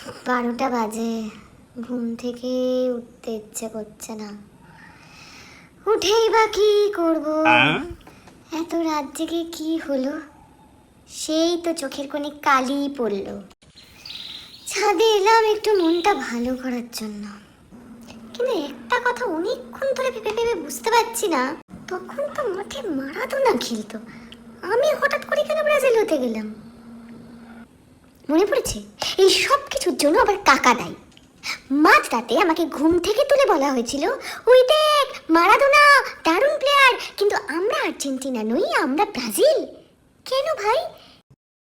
12টা বাজে, ঘুম থেকে উঠতে ইচ্ছে করছে না। উঠেই বা কি করবো? এত রাত জেগে কি হলো? সেই তো চোখের কোণে কালি পড়লো। ছাদে এলাম একটু মনটা ভালো করার জন্য, কিন্তু একটা কথা অনেকক্ষণ ধরে ভেবে ভেবে বুঝতে পারছি না। তখন তো মাঠে মারাদোনা খেলতো, আমি হঠাৎ করে কেন ব্রাজিল হতে গেলাম? মনে পড়েছে, এই সব কিছুর জন্য আবার কাকা দায়ী। মাঝরাতে আমাকে ঘুম থেকে তুলে বলা হয়েছিল, ওই দেখ মারাদোনা দারুণ প্লেয়ার, কিন্তু আমরা আর্জেন্টিনা নই, আমরা ব্রাজিল। কেন ভাই?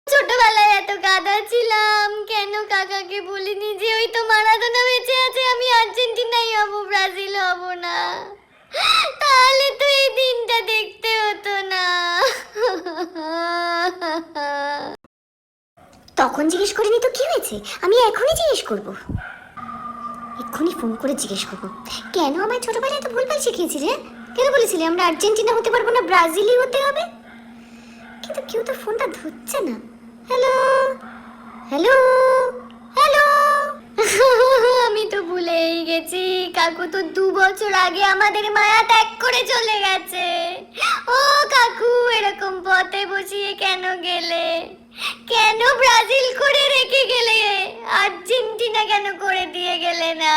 ছোটবেলায় এত গাধা ছিলাম, কেন কাকাকে বলিনি যে ওই তো মারাদোনা বেঁচে আছে, আমি আর্জেন্টিনাই হব, ব্রাজিল হব না? তাহলে তো এই দিনটা দেখতে হতো না। তখন জিজ্ঞেস করিনি তো কি হয়েছে, আমি এখনই জিজ্ঞেস করবো। এক্ষুনি ফোন করে জিজ্ঞেস করবো, কেন আমায় ছোটবেলায় এত ভুলভাল শিখিয়েছি রে? কেন বলেছিলি আমরা আর্জেন্টিনা হতে পারবো না, ব্রাজিলই হতে হবে? কিন্তু কেউ তো ফোনটা ধরছে না। Hello hello hello. আমি তো ভুলেই গেছি, কাকু তো 2 বছর আগে আমাদের মায়া ত্যাগ করে চলে গেছে। ও কাকু, এরকম পথে বসিয়ে কেন গেলে? কেন ব্রাজিল করে রেখে গেলে? আর্জেন্টিনা কেন করে দিয়ে গেলে না?